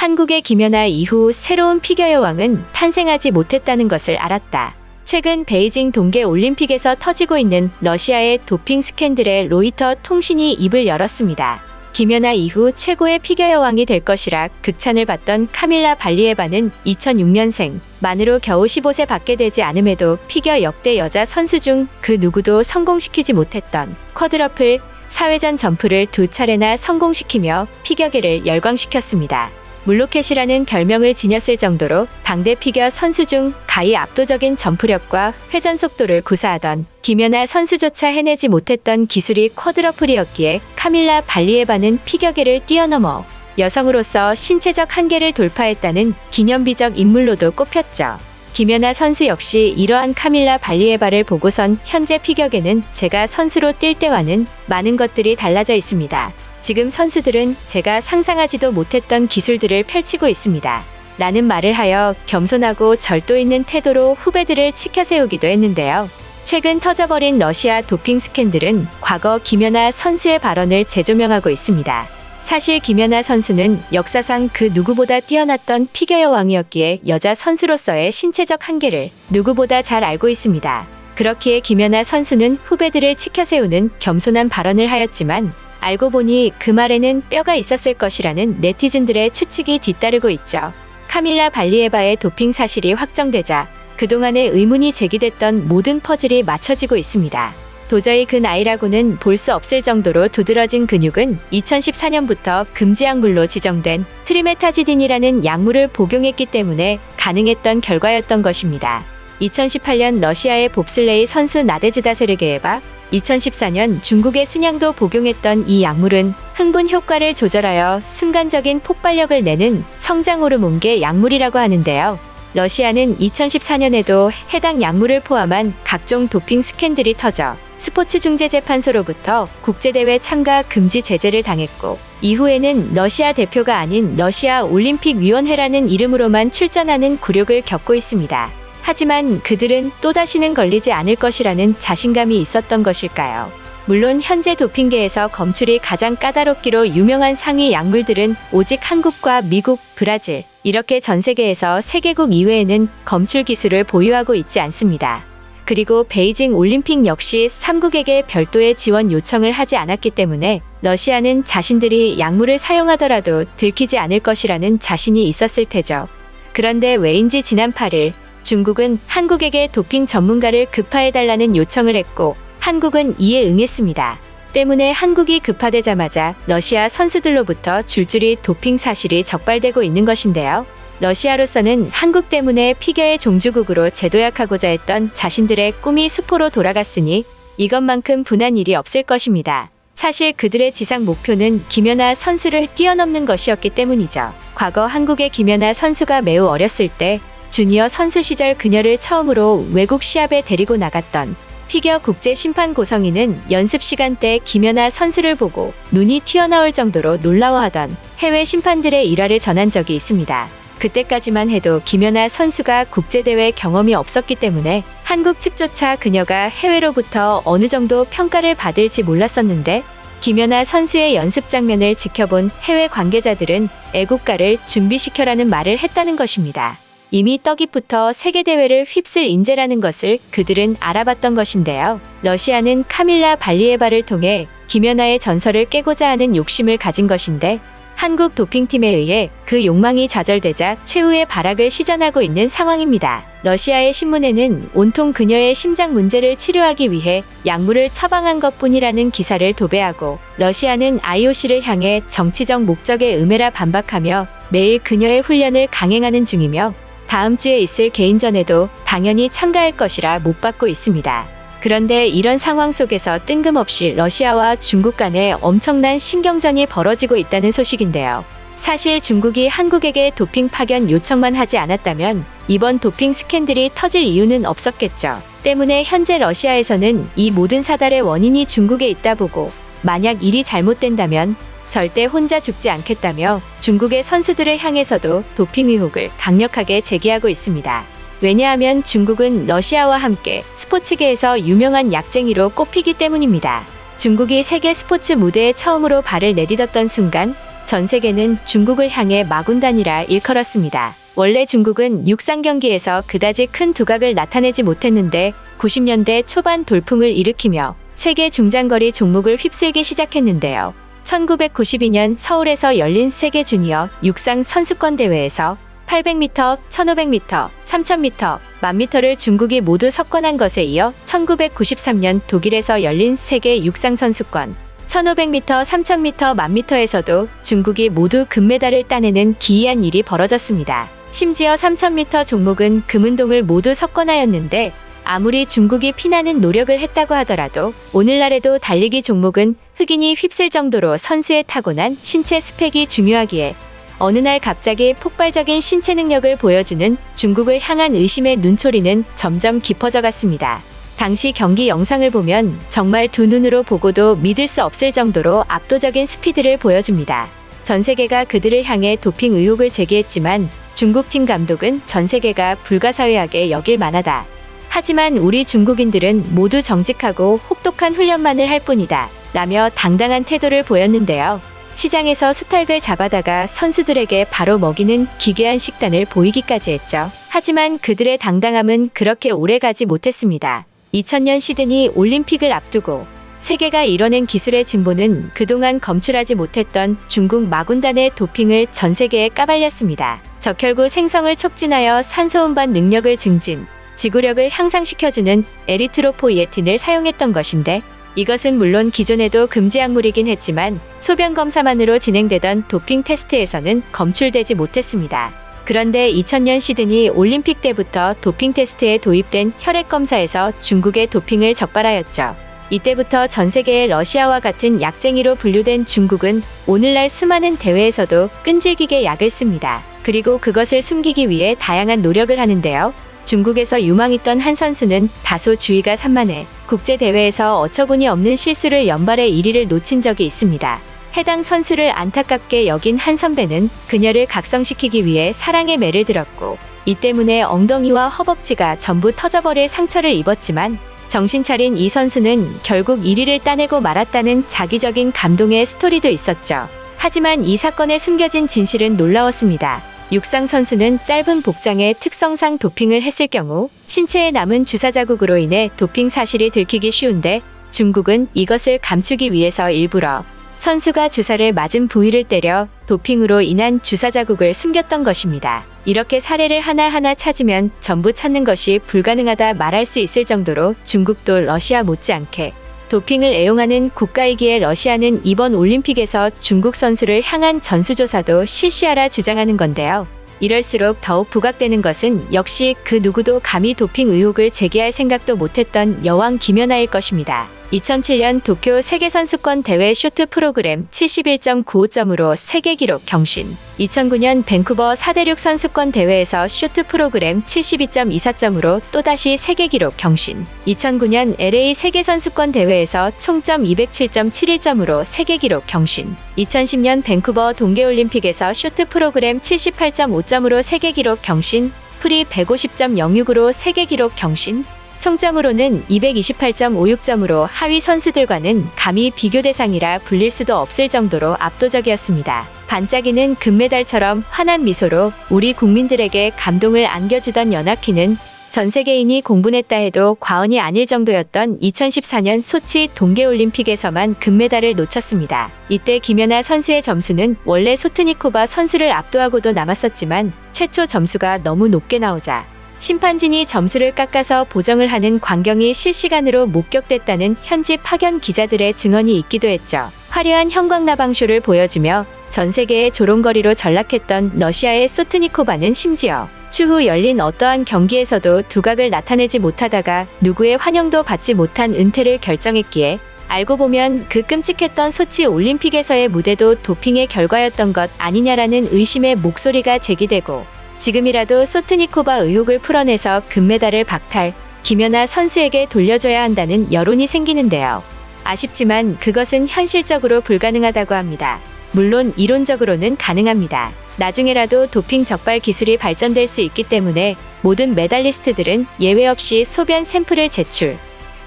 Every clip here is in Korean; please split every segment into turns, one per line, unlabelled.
한국의 김연아 이후 새로운 피겨 여왕은 탄생하지 못했다는 것을 알았다. 최근 베이징 동계올림픽에서 터지고 있는 러시아의 도핑 스캔들에 로이터 통신이 입을 열었습니다. 김연아 이후 최고의 피겨 여왕이 될 것이라 극찬을 받던 카밀라 발리에바는 2006년생, 만으로 겨우 15세 밖에 되지 않음에도 피겨 역대 여자 선수 중 그 누구도 성공시키지 못했던 쿼드러플, 사회전 점프를 2차례나 성공시키며 피겨계를 열광시켰습니다. 물로켓이라는 별명을 지녔을 정도로 당대 피겨 선수 중 가히 압도적인 점프력과 회전 속도를 구사하던 김연아 선수조차 해내지 못했던 기술이 쿼드러플이었기에 카밀라 발리에바는 피겨계를 뛰어넘어 여성으로서 신체적 한계를 돌파했다는 기념비적 인물로도 꼽혔죠. 김연아 선수 역시 이러한 카밀라 발리에바를 보고선 현재 피겨계는 제가 선수로 뛸 때와는 많은 것들이 달라져 있습니다. 지금 선수들은 제가 상상하지도 못했던 기술들을 펼치고 있습니다. 라는 말을 하여 겸손하고 절도 있는 태도로 후배들을 치켜세우기도 했는데요. 최근 터져버린 러시아 도핑 스캔들은 과거 김연아 선수의 발언을 재조명하고 있습니다. 사실 김연아 선수는 역사상 그 누구보다 뛰어났던 피겨 여왕이었기에 여자 선수로서의 신체적 한계를 누구보다 잘 알고 있습니다. 그렇기에 김연아 선수는 후배들을 치켜세우는 겸손한 발언을 하였지만 알고 보니 그 말에는 뼈가 있었을 것이라는 네티즌들의 추측이 뒤따르고 있죠. 카밀라 발리에바의 도핑 사실이 확정되자 그동안의 의문이 제기됐던 모든 퍼즐이 맞춰지고 있습니다. 도저히 그 나이라고는 볼 수 없을 정도로 두드러진 근육은 2014년부터 금지 약물로 지정된 트리메타지딘이라는 약물을 복용했기 때문에 가능했던 결과였던 것입니다. 2018년 러시아의 봅슬레이 선수 나데즈다 세르게예바, 2014년 중국의 순양도 복용했던 이 약물은 흥분 효과를 조절하여 순간적인 폭발력을 내는 성장 호르몬계 약물이라고 하는데요. 러시아는 2014년에도 해당 약물을 포함한 각종 도핑 스캔들이 터져 스포츠중재재판소로부터 국제대회 참가 금지 제재를 당했고, 이후에는 러시아 대표가 아닌 러시아 올림픽위원회라는 이름으로만 출전하는 굴욕을 겪고 있습니다. 하지만 그들은 또다시는 걸리지 않을 것이라는 자신감이 있었던 것일까요? 물론 현재 도핑계에서 검출이 가장 까다롭기로 유명한 상위 약물들은 오직 한국과 미국, 브라질, 이렇게 전 세계에서 3개국 이외에는 검출 기술을 보유하고 있지 않습니다. 그리고 베이징 올림픽 역시 3국에게 별도의 지원 요청을 하지 않았기 때문에 러시아는 자신들이 약물을 사용하더라도 들키지 않을 것이라는 자신이 있었을 테죠. 그런데 왜인지 지난 8일 중국은 한국에게 도핑 전문가를 급파해달라는 요청을 했고 한국은 이에 응했습니다. 때문에 한국이 급파되자마자 러시아 선수들로부터 줄줄이 도핑 사실이 적발되고 있는 것인데요. 러시아로서는 한국 때문에 피겨의 종주국으로 재도약하고자 했던 자신들의 꿈이 수포로 돌아갔으니 이것만큼 분한 일이 없을 것입니다. 사실 그들의 지상 목표는 김연아 선수를 뛰어넘는 것이었기 때문이죠. 과거 한국의 김연아 선수가 매우 어렸을 때 주니어 선수 시절 그녀를 처음으로 외국 시합에 데리고 나갔던 피겨 국제 심판 고성희는 연습 시간 때 김연아 선수를 보고 눈이 튀어나올 정도로 놀라워하던 해외 심판들의 일화를 전한 적이 있습니다. 그때까지만 해도 김연아 선수가 국제대회 경험이 없었기 때문에 한국 측조차 그녀가 해외로부터 어느 정도 평가를 받을지 몰랐었는데, 김연아 선수의 연습 장면을 지켜본 해외 관계자들은 애국가를 준비시켜라는 말을 했다는 것입니다. 이미 떡잎부터 세계대회를 휩쓸 인재라는 것을 그들은 알아봤던 것인데요. 러시아는 카밀라 발리에바를 통해 김연아의 전설을 깨고자 하는 욕심을 가진 것인데, 한국 도핑팀에 의해 그 욕망이 좌절되자 최후의 발악을 시전하고 있는 상황입니다. 러시아의 신문에는 온통 그녀의 심장 문제를 치료하기 위해 약물을 처방한 것뿐이라는 기사를 도배하고, 러시아는 IOC를 향해 정치적 목적의 음해라 반박하며 매일 그녀의 훈련을 강행하는 중이며 다음 주에 있을 개인전에도 당연히 참가할 것이라 못 받고 있습니다. 그런데 이런 상황 속에서 뜬금없이 러시아와 중국 간에 엄청난 신경전이 벌어지고 있다는 소식인데요. 사실 중국이 한국에게 도핑 파견 요청만 하지 않았다면 이번 도핑 스캔들이 터질 이유는 없었겠죠. 때문에 현재 러시아에서는 이 모든 사달의 원인이 중국에 있다 보고, 만약 일이 잘못된다면 절대 혼자 죽지 않겠다며 중국의 선수들을 향해서도 도핑 의혹을 강력하게 제기하고 있습니다. 왜냐하면 중국은 러시아와 함께 스포츠계에서 유명한 약쟁이로 꼽히기 때문입니다. 중국이 세계 스포츠 무대에 처음으로 발을 내딛었던 순간 전 세계는 중국을 향해 마군단이라 일컬었습니다. 원래 중국은 육상 경기에서 그다지 큰 두각을 나타내지 못했는데 90년대 초반 돌풍을 일으키며 세계 중장거리 종목을 휩쓸기 시작했는데요. 1992년 서울에서 열린 세계 주니어 육상 선수권 대회에서 800m, 1500m, 3000m, 1000m를 중국이 모두 석권한 것에 이어 1993년 독일에서 열린 세계 육상 선수권 1500m, 3000m, 1000m에서도 중국이 모두 금메달을 따내는 기이한 일이 벌어졌습니다. 심지어 3000m 종목은 금은동을 모두 석권하였는데 아무리 중국이 피나는 노력을 했다고 하더라도 오늘날에도 달리기 종목은 흑인이 휩쓸 정도로 선수의 타고난 신체 스펙이 중요하기에 어느 날 갑자기 폭발적인 신체 능력을 보여주는 중국을 향한 의심의 눈초리는 점점 깊어져 갔습니다. 당시 경기 영상을 보면 정말 두 눈으로 보고도 믿을 수 없을 정도로 압도적인 스피드를 보여줍니다. 전 세계가 그들을 향해 도핑 의혹을 제기했지만 중국팀 감독은 전 세계가 불가사의하게 여길 만하다. 하지만 우리 중국인들은 모두 정직하고 혹독한 훈련만을 할 뿐이다. 라며 당당한 태도를 보였는데요. 시장에서 수탉을 잡아다가 선수들에게 바로 먹이는 기괴한 식단을 보이기까지 했죠. 하지만 그들의 당당함은 그렇게 오래가지 못했습니다. 2000년 시드니 올림픽을 앞두고 세계가 이뤄낸 기술의 진보는 그동안 검출하지 못했던 중국 마군단의 도핑을 전 세계에 까발렸습니다. 적혈구 생성을 촉진하여 산소운반 능력을 증진, 지구력을 향상시켜주는 에리트로포이에틴을 사용했던 것인데 이것은 물론 기존에도 금지 약물이긴 했지만 소변 검사만으로 진행되던 도핑 테스트에서는 검출되지 못했습니다. 그런데 2000년 시드니 올림픽 때부터 도핑 테스트에 도입된 혈액 검사에서 중국의 도핑을 적발하였죠. 이때부터 전 세계의 러시아와 같은 약쟁이로 분류된 중국은 오늘날 수많은 대회에서도 끈질기게 약을 씁니다. 그리고 그것을 숨기기 위해 다양한 노력을 하는데요. 중국에서 유망했던 한 선수는 다소 주의가 산만해 국제대회에서 어처구니 없는 실수를 연발해 1위를 놓친 적이 있습니다. 해당 선수를 안타깝게 여긴 한 선배는 그녀를 각성시키기 위해 사랑의 매를 들었고 이 때문에 엉덩이와 허벅지가 전부 터져버릴 상처를 입었지만 정신 차린 이 선수는 결국 1위를 따내고 말았다는 자기적인 감동의 스토리도 있었죠. 하지만 이 사건에 숨겨진 진실은 놀라웠습니다. 육상 선수는 짧은 복장에 특성상 도핑을 했을 경우 신체에 남은 주사 자국으로 인해 도핑 사실이 들키기 쉬운데 중국은 이것을 감추기 위해서 일부러 선수가 주사를 맞은 부위를 때려 도핑으로 인한 주사 자국을 숨겼던 것입니다. 이렇게 사례를 하나하나 찾으면 전부 찾는 것이 불가능하다 말할 수 있을 정도로 중국도 러시아 못지않게 도핑을 애용하는 국가이기에 러시아는 이번 올림픽에서 중국 선수를 향한 전수조사도 실시하라 주장하는 건데요. 이럴수록 더욱 부각되는 것은 역시 그 누구도 감히 도핑 의혹을 제기할 생각도 못했던 여왕 김연아일 것입니다. 2007년 도쿄 세계선수권 대회 쇼트 프로그램 71.95점으로 세계 기록 경신. 2009년 밴쿠버 4대륙 선수권 대회에서 쇼트 프로그램 72.24점으로 또다시 세계 기록 경신. 2009년 LA 세계선수권 대회에서 총점 207.71점으로 세계 기록 경신. 2010년 밴쿠버 동계올림픽에서 쇼트 프로그램 78.5점으로 세계 기록 경신. 프리 150.06으로 세계 기록 경신. 총점으로는 228.56점으로 하위 선수들과는 감히 비교 대상이라 불릴 수도 없을 정도로 압도적이었습니다. 반짝이는 금메달처럼 환한 미소로 우리 국민들에게 감동을 안겨주던 연하키는 전 세계인이 공분했다 해도 과언이 아닐 정도였던 2014년 소치 동계올림픽에서만 금메달을 놓쳤습니다. 이때 김연아 선수의 점수는 원래 소트니코바 선수를 압도하고도 남았었지만 최초 점수가 너무 높게 나오자 심판진이 점수를 깎아서 보정을 하는 광경이 실시간으로 목격됐다는 현지 파견 기자들의 증언이 있기도 했죠. 화려한 형광나방쇼를 보여주며 전 세계의 조롱거리로 전락했던 러시아의 소트니코바는 심지어 추후 열린 어떠한 경기에서도 두각을 나타내지 못하다가 누구의 환영도 받지 못한 은퇴를 결정했기에 알고 보면 그 끔찍했던 소치 올림픽에서의 무대도 도핑의 결과였던 것 아니냐라는 의심의 목소리가 제기되고 지금이라도 소트니코바 의혹을 풀어내서 금메달을 박탈, 김연아 선수에게 돌려줘야 한다는 여론이 생기는데요. 아쉽지만 그것은 현실적으로 불가능하다고 합니다. 물론 이론적으로는 가능합니다. 나중에라도 도핑 적발 기술이 발전될 수 있기 때문에 모든 메달리스트들은 예외 없이 소변 샘플을 제출,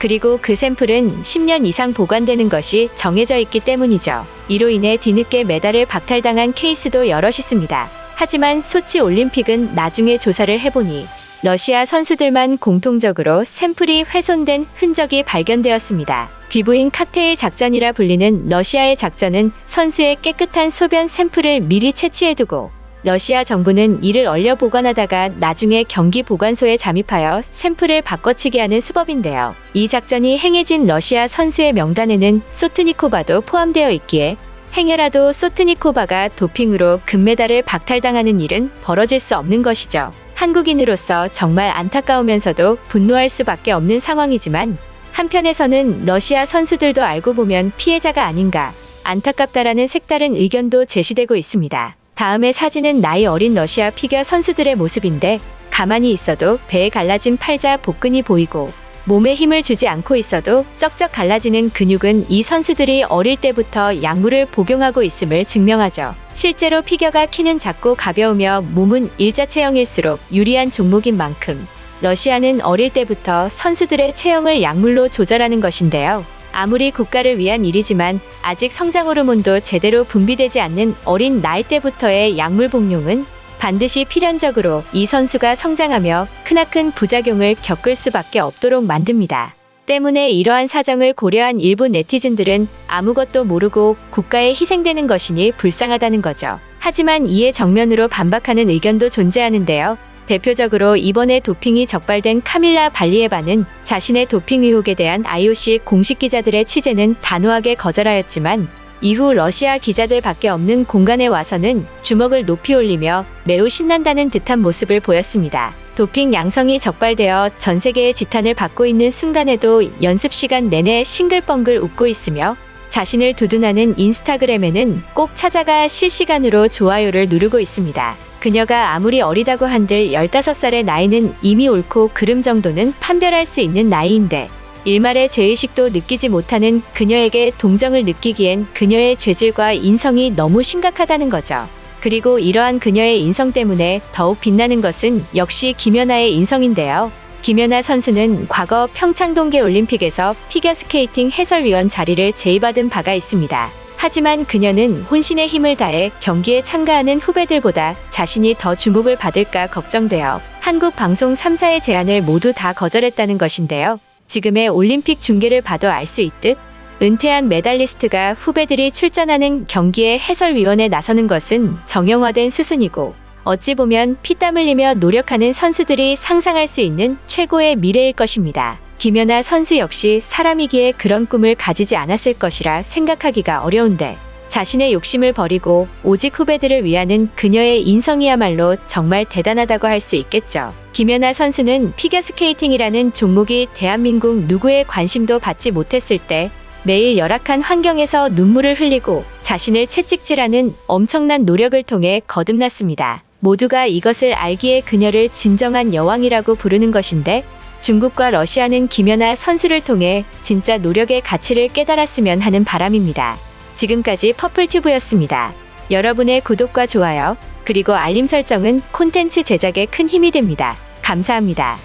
그리고 그 샘플은 10년 이상 보관되는 것이 정해져 있기 때문이죠. 이로 인해 뒤늦게 메달을 박탈당한 케이스도 여럿 있습니다. 하지만 소치 올림픽은 나중에 조사를 해보니 러시아 선수들만 공통적으로 샘플이 훼손된 흔적이 발견되었습니다. 귀부인 칵테일 작전이라 불리는 러시아의 작전은 선수의 깨끗한 소변 샘플을 미리 채취해두고 러시아 정부는 이를 얼려 보관하다가 나중에 경기 보관소에 잠입하여 샘플을 바꿔치기 하는 수법인데요. 이 작전이 행해진 러시아 선수의 명단에는 소트니코바도 포함되어 있기에 행여라도 소트니코바가 도핑으로 금메달을 박탈당하는 일은 벌어질 수 없는 것이죠. 한국인으로서 정말 안타까우면서도 분노할 수밖에 없는 상황이지만 한편에서는 러시아 선수들도 알고 보면 피해자가 아닌가 안타깝다라는 색다른 의견도 제시되고 있습니다. 다음의 사진은 나이 어린 러시아 피겨 선수들의 모습인데 가만히 있어도 배에 갈라진 팔자 복근이 보이고 몸에 힘을 주지 않고 있어도 쩍쩍 갈라지는 근육은 이 선수들이 어릴 때부터 약물을 복용하고 있음을 증명하죠. 실제로 피겨가 키는 작고 가벼우며 몸은 일자체형일수록 유리한 종목인 만큼 러시아는 어릴 때부터 선수들의 체형을 약물로 조절하는 것인데요. 아무리 국가를 위한 일이지만 아직 성장 호르몬도 제대로 분비되지 않는 어린 나이 때부터의 약물 복용은 반드시 필연적으로 이 선수가 성장하며 크나큰 부작용을 겪을 수밖에 없도록 만듭니다. 때문에 이러한 사정을 고려한 일부 네티즌들은 아무것도 모르고 국가에 희생되는 것이니 불쌍하다는 거죠. 하지만 이에 정면으로 반박하는 의견도 존재하는데요. 대표적으로 이번에 도핑이 적발된 카밀라 발리에바는 자신의 도핑 의혹에 대한 IOC 공식 기자들의 취재는 단호하게 거절하였지만 이후 러시아 기자들 밖에 없는 공간에 와서는 주먹을 높이 올리며 매우 신난다는 듯한 모습을 보였습니다. 도핑 양성이 적발되어 전 세계의 지탄을 받고 있는 순간에도 연습 시간 내내 싱글벙글 웃고 있으며 자신을 두둔하는 인스타그램에는 꼭 찾아가 실시간으로 좋아요를 누르고 있습니다. 그녀가 아무리 어리다고 한들 15살의 나이는 이미 옳고 그름 정도는 판별할 수 있는 나이인데 일말의 죄의식도 느끼지 못하는 그녀에게 동정을 느끼기엔 그녀의 죄질과 인성이 너무 심각하다는 거죠. 그리고 이러한 그녀의 인성 때문에 더욱 빛나는 것은 역시 김연아의 인성인데요. 김연아 선수는 과거 평창 동계올림픽에서 피겨스케이팅 해설위원 자리를 제의받은 바가 있습니다. 하지만 그녀는 혼신의 힘을 다해 경기에 참가하는 후배들보다 자신이 더 주목을 받을까 걱정되어 한국 방송 3사의 제안을 모두 다 거절했다는 것인데요. 지금의 올림픽 중계를 봐도 알 수 있듯 은퇴한 메달리스트가 후배들이 출전하는 경기에 해설위원에 나서는 것은 정형화된 수순이고 어찌 보면 피땀 흘리며 노력하는 선수들이 상상할 수 있는 최고의 미래일 것입니다. 김연아 선수 역시 사람이기에 그런 꿈을 가지지 않았을 것이라 생각하기가 어려운데 자신의 욕심을 버리고 오직 후배들을 위하는 그녀의 인성이야말로 정말 대단하다고 할 수 있겠죠. 김연아 선수는 피겨스케이팅이라는 종목이 대한민국 누구의 관심도 받지 못했을 때 매일 열악한 환경에서 눈물을 흘리고 자신을 채찍질하는 엄청난 노력을 통해 거듭났습니다. 모두가 이것을 알기에 그녀를 진정한 여왕이라고 부르는 것인데 중국과 러시아는 김연아 선수를 통해 진짜 노력의 가치를 깨달았으면 하는 바람입니다. 지금까지 퍼플튜브였습니다. 여러분의 구독과 좋아요, 그리고 알림 설정은 콘텐츠 제작에 큰 힘이 됩니다. 감사합니다.